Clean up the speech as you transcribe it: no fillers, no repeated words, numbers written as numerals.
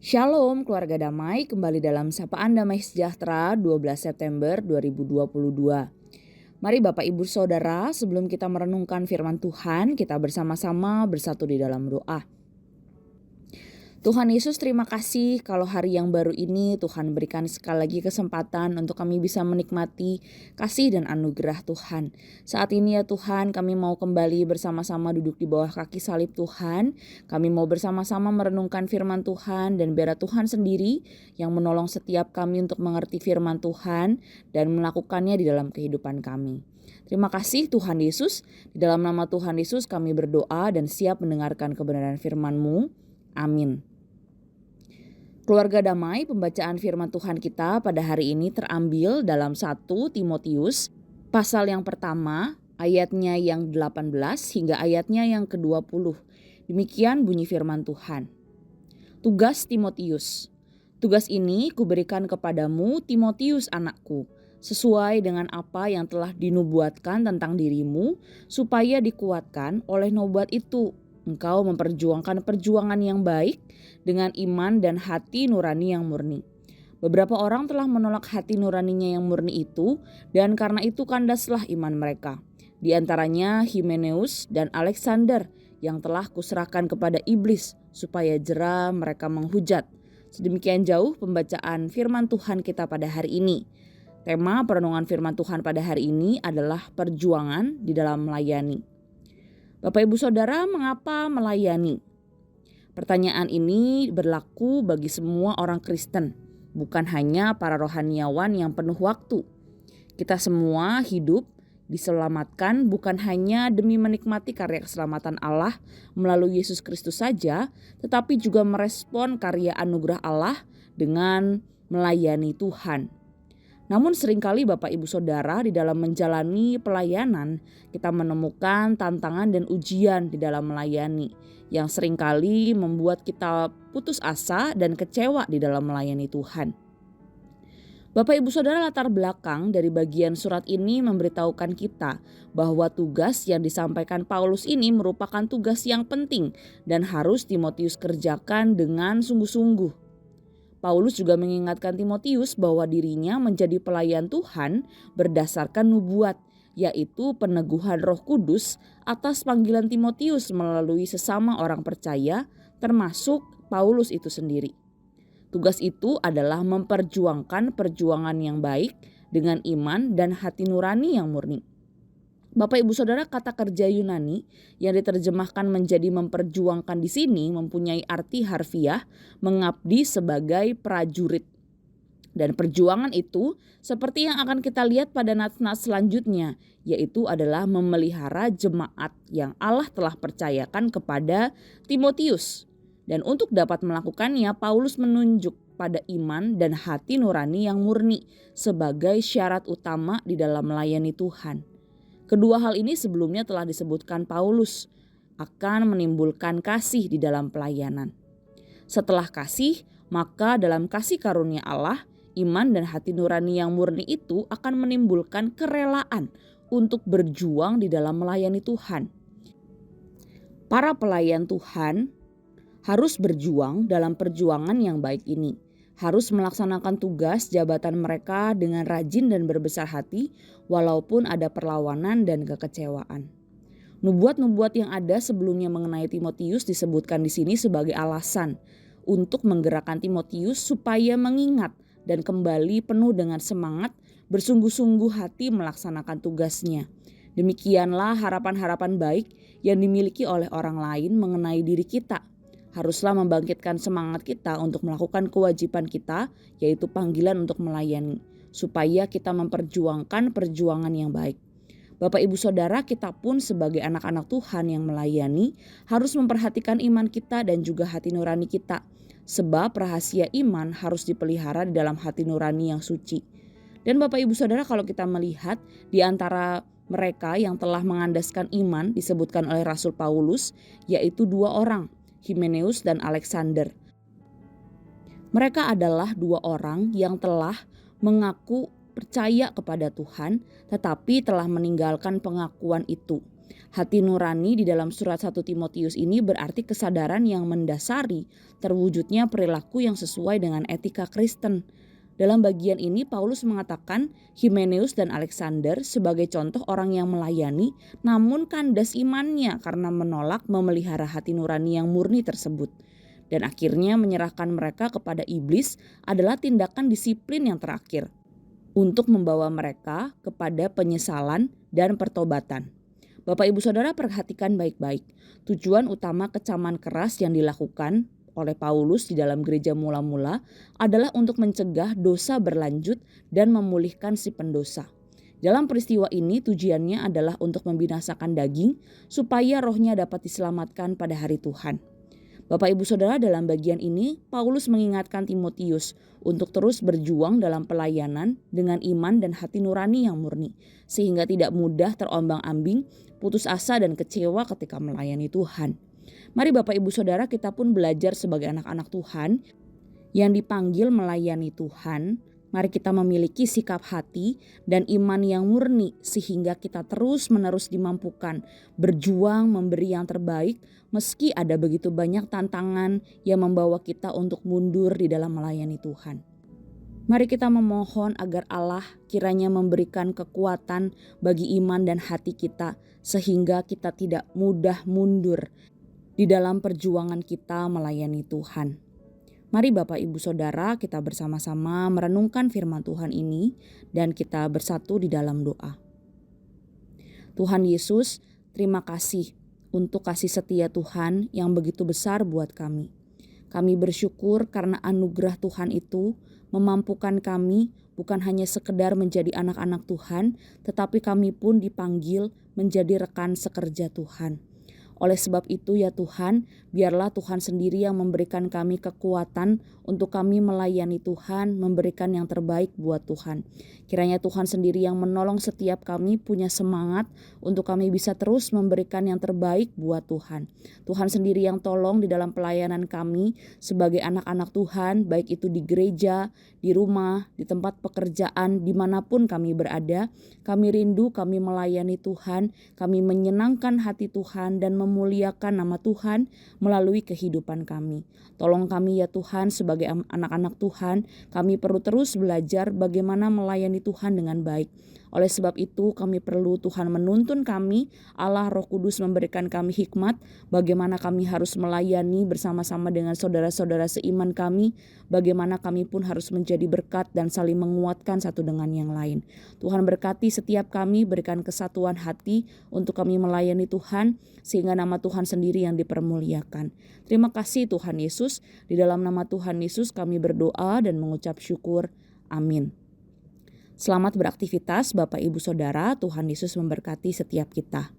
Shalom keluarga damai, kembali dalam Sapaan Damai Sejahtera 12 September 2022. Mari Bapak Ibu Saudara, sebelum kita merenungkan firman Tuhan, kita bersama-sama bersatu di dalam doa. Tuhan Yesus, terima kasih kalau hari yang baru ini Tuhan berikan sekali lagi kesempatan untuk kami bisa menikmati kasih dan anugerah Tuhan. Saat ini ya Tuhan, kami mau kembali bersama-sama duduk di bawah kaki salib Tuhan. Kami mau bersama-sama merenungkan firman Tuhan, dan biar Tuhan sendiri yang menolong setiap kami untuk mengerti firman Tuhan dan melakukannya di dalam kehidupan kami. Terima kasih Tuhan Yesus. Di dalam nama Tuhan Yesus kami berdoa dan siap mendengarkan kebenaran firman-Mu. Amin. Keluarga damai, pembacaan firman Tuhan kita pada hari ini terambil dalam 1 Timotius pasal yang pertama, ayatnya yang 18 hingga ayatnya yang ke-20. Demikian bunyi firman Tuhan. Tugas Timotius. Tugas ini kuberikan kepadamu, Timotius anakku, sesuai dengan apa yang telah dinubuatkan tentang dirimu, supaya dikuatkan oleh nubuat itu engkau memperjuangkan perjuangan yang baik dengan iman dan hati nurani yang murni. Beberapa orang telah menolak hati nuraninya yang murni itu, dan karena itu kandaslah iman mereka. Di antaranya Himeneus dan Alexander yang telah kuserahkan kepada iblis supaya jera mereka menghujat. Sedemikian jauh pembacaan firman Tuhan kita pada hari ini. Tema perenungan firman Tuhan pada hari ini adalah perjuangan di dalam melayani. Bapak Ibu Saudara, mengapa melayani? Pertanyaan ini berlaku bagi semua orang Kristen, bukan hanya para rohaniawan yang penuh waktu. Kita semua hidup diselamatkan bukan hanya demi menikmati karya keselamatan Allah melalui Yesus Kristus saja, tetapi juga merespon karya anugerah Allah dengan melayani Tuhan. Namun seringkali Bapak Ibu Saudara, di dalam menjalani pelayanan kita menemukan tantangan dan ujian di dalam melayani yang seringkali membuat kita putus asa dan kecewa di dalam melayani Tuhan. Bapak Ibu Saudara, latar belakang dari bagian surat ini memberitahukan kita bahwa tugas yang disampaikan Paulus ini merupakan tugas yang penting dan harus Timotius kerjakan dengan sungguh-sungguh. Paulus juga mengingatkan Timotius bahwa dirinya menjadi pelayan Tuhan berdasarkan nubuat, yaitu peneguhan Roh Kudus atas panggilan Timotius melalui sesama orang percaya, termasuk Paulus itu sendiri. Tugas itu adalah memperjuangkan perjuangan yang baik dengan iman dan hati nurani yang murni. Bapak Ibu Saudara, kata kerja Yunani yang diterjemahkan menjadi memperjuangkan di sini mempunyai arti harfiah mengabdi sebagai prajurit. Dan perjuangan itu seperti yang akan kita lihat pada nats-nats selanjutnya, yaitu adalah memelihara jemaat yang Allah telah percayakan kepada Timotius. Dan untuk dapat melakukannya, Paulus menunjuk pada iman dan hati nurani yang murni sebagai syarat utama di dalam melayani Tuhan. Kedua hal ini sebelumnya telah disebutkan Paulus akan menimbulkan kasih di dalam pelayanan. Setelah kasih, maka dalam kasih karunia Allah, iman dan hati nurani yang murni itu akan menimbulkan kerelaan untuk berjuang di dalam melayani Tuhan. Para pelayan Tuhan harus berjuang dalam perjuangan yang baik ini. Harus melaksanakan tugas jabatan mereka dengan rajin dan berbesar hati walaupun ada perlawanan dan kekecewaan. Nubuat-nubuat yang ada sebelumnya mengenai Timotius disebutkan di sini sebagai alasan untuk menggerakkan Timotius supaya mengingat dan kembali penuh dengan semangat bersungguh-sungguh hati melaksanakan tugasnya. Demikianlah harapan-harapan baik yang dimiliki oleh orang lain mengenai diri kita. Haruslah membangkitkan semangat kita untuk melakukan kewajiban kita, yaitu panggilan untuk melayani, supaya kita memperjuangkan perjuangan yang baik. Bapak Ibu Saudara, kita pun sebagai anak-anak Tuhan yang melayani harus memperhatikan iman kita dan juga hati nurani kita. Sebab rahasia iman harus dipelihara di dalam hati nurani yang suci. Dan Bapak Ibu Saudara, kalau kita melihat di antara mereka yang telah mengandaskan iman disebutkan oleh Rasul Paulus, yaitu dua orang, Himeneus dan Alexander. Mereka adalah dua orang yang telah mengaku percaya kepada Tuhan, tetapi telah meninggalkan pengakuan itu. Hati nurani di dalam surat 1 Timotius ini berarti kesadaran yang mendasari terwujudnya perilaku yang sesuai dengan etika Kristen. Dalam bagian ini Paulus mengatakan Himeneus dan Alexander sebagai contoh orang yang melayani namun kandas imannya karena menolak memelihara hati nurani yang murni tersebut. Dan akhirnya menyerahkan mereka kepada iblis adalah tindakan disiplin yang terakhir untuk membawa mereka kepada penyesalan dan pertobatan. Bapak Ibu Saudara perhatikan baik-baik. Tujuan utama kecaman keras yang dilakukan oleh Paulus di dalam gereja mula-mula adalah untuk mencegah dosa berlanjut dan memulihkan si pendosa. Dalam peristiwa ini tujuannya adalah untuk membinasakan daging supaya rohnya dapat diselamatkan pada hari Tuhan. Bapak Ibu Saudara, dalam bagian ini Paulus mengingatkan Timotius untuk terus berjuang dalam pelayanan dengan iman dan hati nurani yang murni, sehingga tidak mudah terombang-ambing, putus asa dan kecewa ketika melayani Tuhan. Mari Bapak Ibu Saudara, kita pun belajar sebagai anak-anak Tuhan yang dipanggil melayani Tuhan. Mari kita memiliki sikap hati dan iman yang murni sehingga kita terus-menerus dimampukan berjuang memberi yang terbaik meski ada begitu banyak tantangan yang membawa kita untuk mundur di dalam melayani Tuhan. Mari kita memohon agar Allah kiranya memberikan kekuatan bagi iman dan hati kita sehingga kita tidak mudah mundur di dalam perjuangan kita melayani Tuhan. Mari Bapak Ibu Saudara, kita bersama-sama merenungkan firman Tuhan ini dan kita bersatu di dalam doa. Tuhan Yesus, terima kasih untuk kasih setia Tuhan yang begitu besar buat kami. Kami bersyukur karena anugerah Tuhan itu memampukan kami bukan hanya sekedar menjadi anak-anak Tuhan, tetapi kami pun dipanggil menjadi rekan sekerja Tuhan. Oleh sebab itu ya Tuhan, biarlah Tuhan sendiri yang memberikan kami kekuatan untuk kami melayani Tuhan, memberikan yang terbaik buat Tuhan. Kiranya Tuhan sendiri yang menolong setiap kami punya semangat untuk kami bisa terus memberikan yang terbaik buat Tuhan. Tuhan sendiri yang tolong di dalam pelayanan kami sebagai anak-anak Tuhan, baik itu di gereja, di rumah, di tempat pekerjaan, dimanapun kami berada. Kami rindu kami melayani Tuhan, kami menyenangkan hati Tuhan dan memuliakan nama Tuhan melalui kehidupan kami. Tolong kami ya Tuhan sebagai anak-anak Tuhan, kami perlu terus belajar bagaimana melayani Tuhan dengan baik. Oleh sebab itu kami perlu Tuhan menuntun kami, Allah Roh Kudus memberikan kami hikmat bagaimana kami harus melayani bersama-sama dengan saudara-saudara seiman kami, bagaimana kami pun harus menjadi berkat dan saling menguatkan satu dengan yang lain. Tuhan berkati setiap kami, berikan kesatuan hati untuk kami melayani Tuhan sehingga nama Tuhan sendiri yang dipermuliakan. Terima kasih Tuhan Yesus, di dalam nama Tuhan Yesus kami berdoa dan mengucap syukur. Amin. Selamat beraktivitas Bapak Ibu Saudara, Tuhan Yesus memberkati setiap kita.